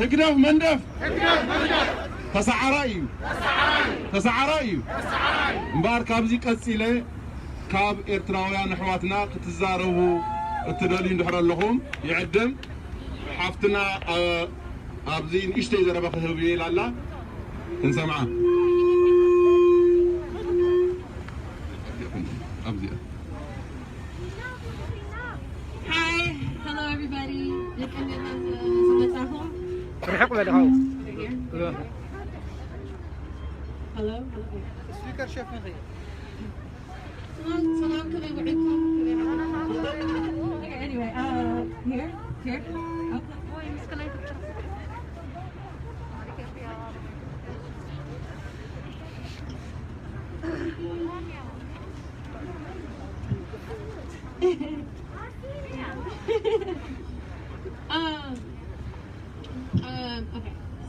هكدف مندف تسعرأيو مبار كابزي قصيله كاب إرتراويان حواتنا كتزاربوا التدلين دحر لهم يعدم حافتنا أبزين إشتي زربا خهبيه لالا نسمعه Hi, hello everybody. Hello. سبيكر شيف نغير Salam kami wa'alaikum. Okay, anyway, here. Okay.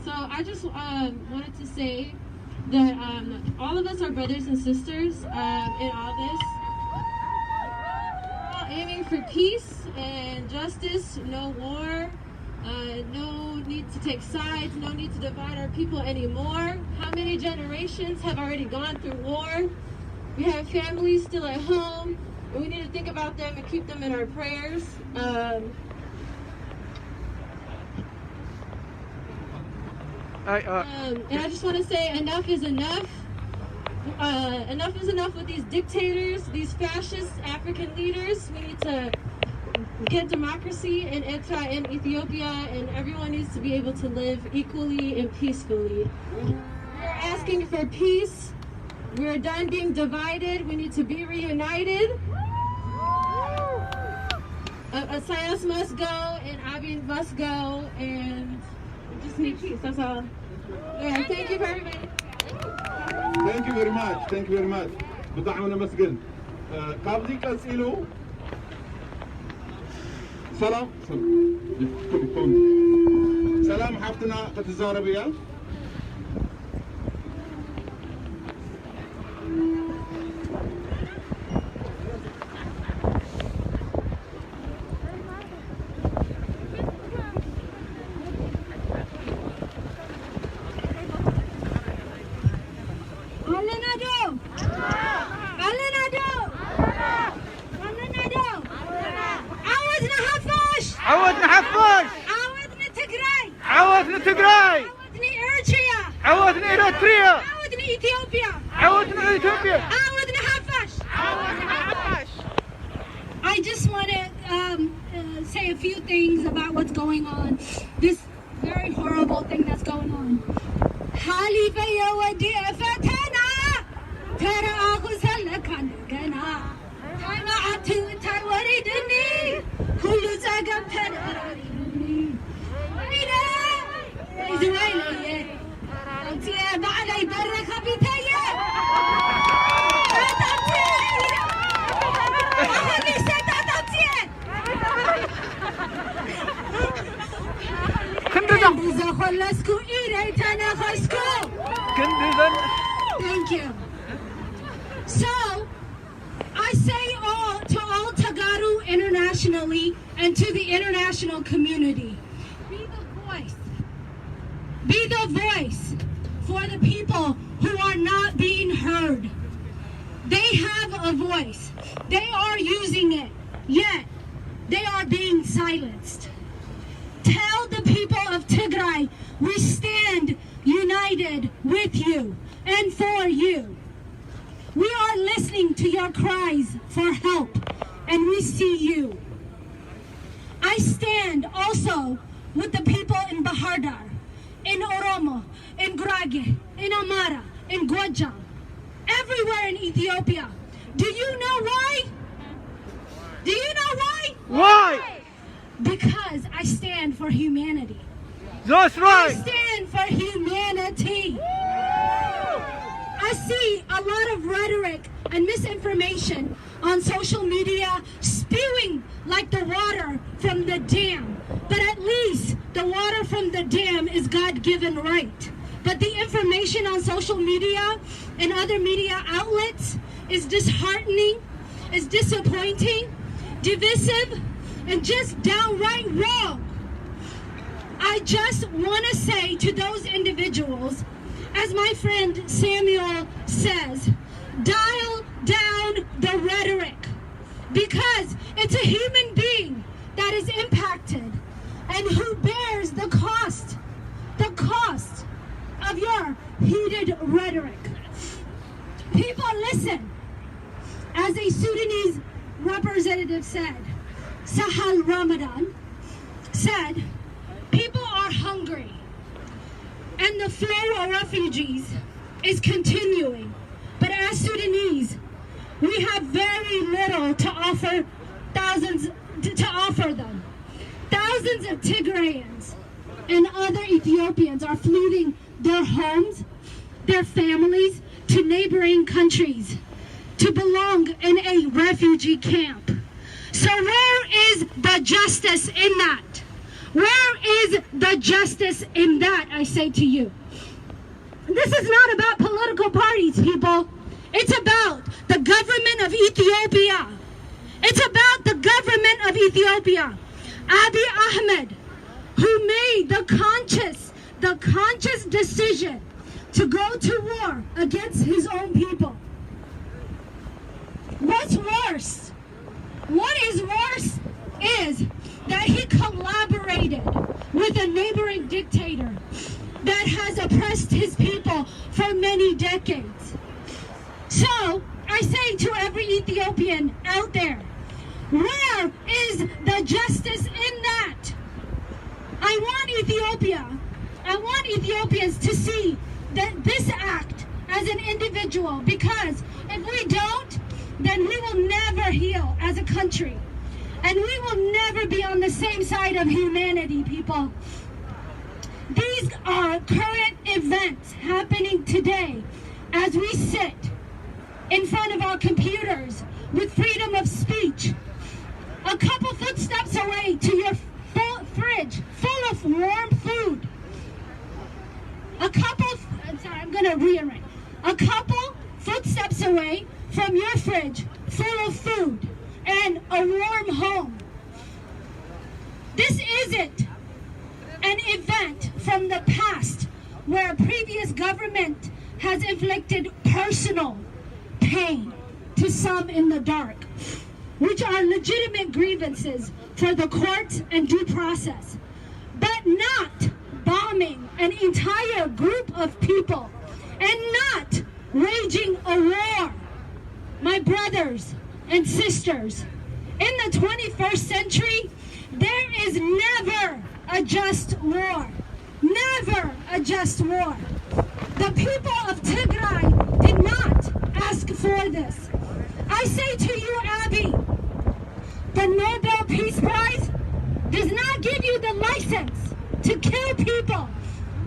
So I just wanted to say that all of us are brothers and sisters in all this. We're all aiming for peace and justice, no war, no need to take sides, no need to divide our people anymore. How many generations have already gone through war? We have families still at home, and we need to think about them and keep them in our prayers. And I just want to say enough is enough. Enough is enough with these dictators, these fascist African leaders. We need to get democracy in Eritrea and Ethiopia, and everyone needs to be able to live equally and peacefully. We're asking for peace. We're done being divided. We need to be reunited. Asayas must go, and Abin must go, and we just need peace. That's all. Yeah, thank you for everybody. Thank you very much. بتاعنا مسجن. كابزي كاسيلو. سلام حافتنا كتزاربيا. عودنا تجراي عودنا إريتريا عودنا إثيوبيا عودنا حفش I just want to say a few things about what's going on. This very horrible thing that's going on. حليفة يا ودي فتنا ترى أخو سلكان جنا أنا عتو توريدني كل زاجم تناريني وينا إزرائيلية أنت بعلي بركة بتاعي Thank you. So, I say to all Tagaru internationally and to the international community, be the voice. Be the voice for the people who are not being heard. They have a voice. They are using it, yet they are being silenced. Tell the people of Tigray, we stand united with you and for you. We are listening to your cries for help, and we see you. I stand also with the people in Bahardar, in Oromo, in Gurage, in Amara, in Gwajam, everywhere in Ethiopia. Do you know why? Do you know why? Why? Because I stand for humanity. That's right. I stand for humanity. I see a lot of rhetoric and misinformation on social media spewing like the water from the dam. But at least the water from the dam is God-given right. But the information on social media and other media outlets is disheartening, is disappointing, divisive, and just downright wrong. I just want to say to those individuals, as my friend Samuel says, dial down the rhetoric, because it's a human being that is impacted and who bears the cost of your heated rhetoric. People, listen. As a Sudanese representative said, Sahal Ramadan said, people are hungry and the flow of refugees is continuing. But as Sudanese, we have very little to offer them. Thousands of Tigrayans and other Ethiopians are fleeing their homes, their families, to neighboring countries to belong in a refugee camp. So where is the justice in that? Where is the justice in that, I say to you? This is not about political parties, people. It's about the government of Ethiopia. It's about the government of Ethiopia. Abiy Ahmed, who made the conscious decision to go to war against his own people. What's worse? What is worse is that he collaborated with a neighboring dictator that has oppressed his people for many decades. So, I say to every Ethiopian out there, where is the justice in that? I want Ethiopians to see that this act as an individual, because if we don't, then we will never heal as a country. And we will never be on the same side of humanity, people. These are current events happening today as we sit in front of our computers with freedom of speech. A couple footsteps away to your fridge full of warm food. I'm going to rearrange. A couple footsteps away from your fridge full of food and a warm home. This isn't an event from the past where a previous government has inflicted personal pain to some in the dark, which are legitimate grievances for the courts and due process, but not bombing an entire group of people and not waging a war. My brothers and sisters, in the 21st century, there is never a just war. Never a just war. The people of Tigray did not ask for this. I say to you, Abby, the Nobel Peace Prize does not give you the license to kill people,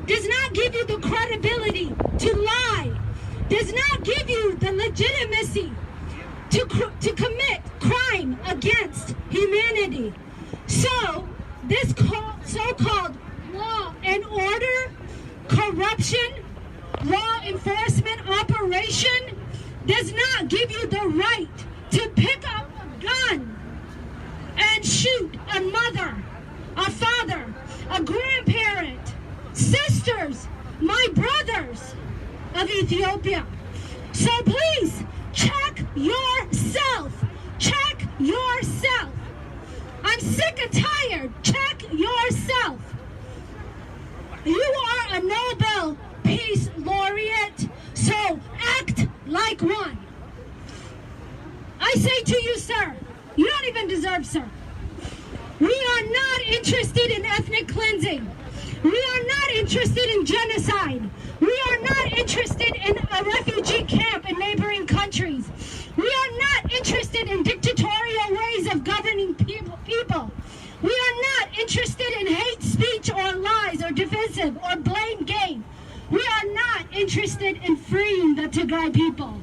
does not give you the credibility to lie, does not give you the legitimacy to commit crime against humanity. So, this so-called law and order, corruption, law enforcement operation does not give you the right to pick up a gun and shoot a mother, a father, a grandparent, sisters, my brothers of Ethiopia. So please, check yourself. Check yourself. I'm sick and tired. Check yourself. You are a Nobel Peace Laureate, so act like one. I say to you, sir, you don't even deserve, sir. We are not interested in ethnic cleansing. We are not interested in genocide. We are not interested in a refugee camp in neighboring countries. We are not interested in dictatorial ways of governing people. We are not interested in hate speech or lies or divisive or blame game. We are not interested in freeing the Tigray people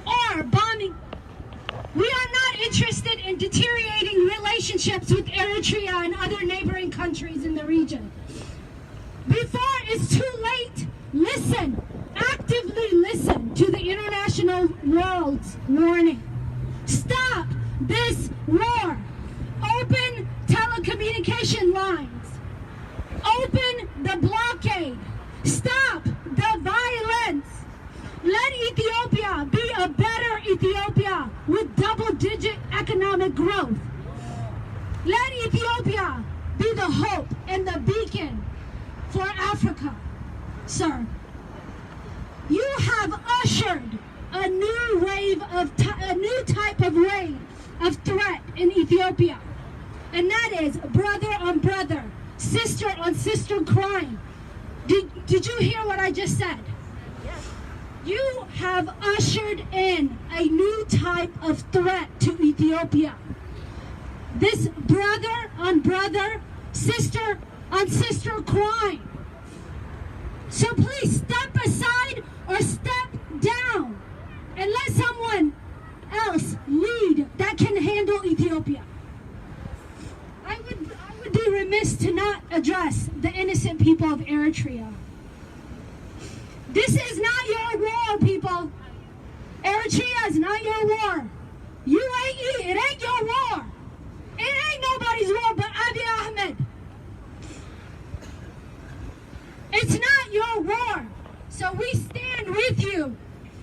or bombing. We are not interested in deteriorating relationships with Eritrea and other neighboring countries in the region. Before it's too late, listen, actively listen to the international world's warning. Stop this war. Open telecommunication lines. Open the blockade. Stop the violence. Let Ethiopia be a better Ethiopia with double-digit economic growth. Let Ethiopia be the hope and the beacon for Africa. Sir, you have ushered a new wave of a new type of wave of threat in Ethiopia, and that is brother on brother, sister on sister crime. Did you hear what I just said? You have ushered in a new type of threat to Ethiopia. This brother on brother, sister on sister crime. So please step aside or step down and let someone else lead that can handle Ethiopia. I would be remiss to not address the innocent people of Eritrea. This is not your war, people. Eritrea is not your war. UAE, it ain't your war. It ain't nobody's war but Abiy Ahmed. It's not your war. So we stand with you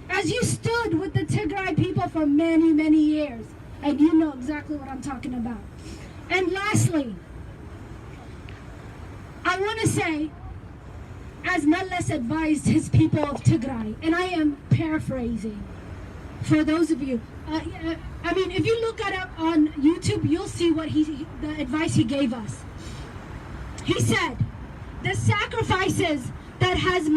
as you stood with the Tigray people for many, many years. And you know exactly what I'm talking about. And lastly, I want to say, as Meles advised his people of Tigray, and I am paraphrasing for those of you. I mean, if you look at it on YouTube, you'll see what the advice he gave us. He said, the sacrifices that has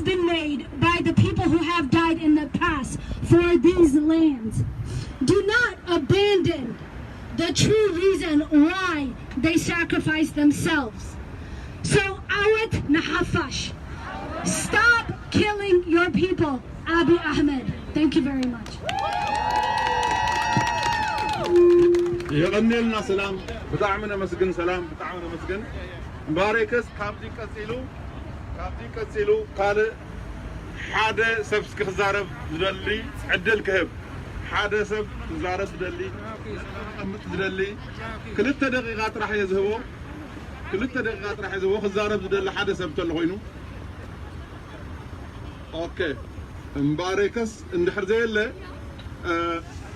been made by the people who have died in the past for these lands, do not abandon the true reason why they sacrifice themselves. So, Awat Nahafash, stop killing your people, Abiy Ahmed. Thank you very much. يغنيلنا سلام بتاعمنا مسجن سلام بتاعمنا مسجن مباركس كابدي كتسيلو قال حدا سب سكزارب زدلي عدل كهب حدا سب زارب زدلي زدلي كلتا دقيقات راح يذهبوا خزارب زدلي حدا سب تلغينو اوكي مباركس اندحر زي اللي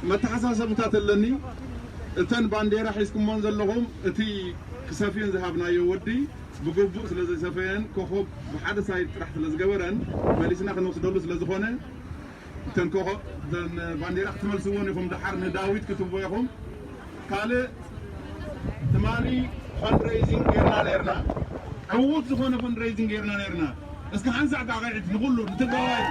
ما تحساسب متاتلني እተን ባንዴራ ሒዝኩሞን ዘለኹም እቲ ክሰፊን ዝሃብና የወዲ ብግቡእ ስለ ዘይሰፈየን ኮኸብ ብሓደ ሳይድ ጥራሕ ስለ ዝገበረን መሊስና ክንወስደሉ ስለ ዝኾነ እተን ኮኸብ እተን ባንዴራ ክትመልስዎን ኢኹም ድሓር ንዳዊት ክትብዎ ኢኹም ካልእ ትማሊ ፈንድሬይዚንግ ጌርና ነርና ዕዉት ዝኾነ ፈንድሬይዚንግ ጌርና ነርና እስኪ ሓንሳዕ ቃቂዒት ንኩሉ ንትግራዋይ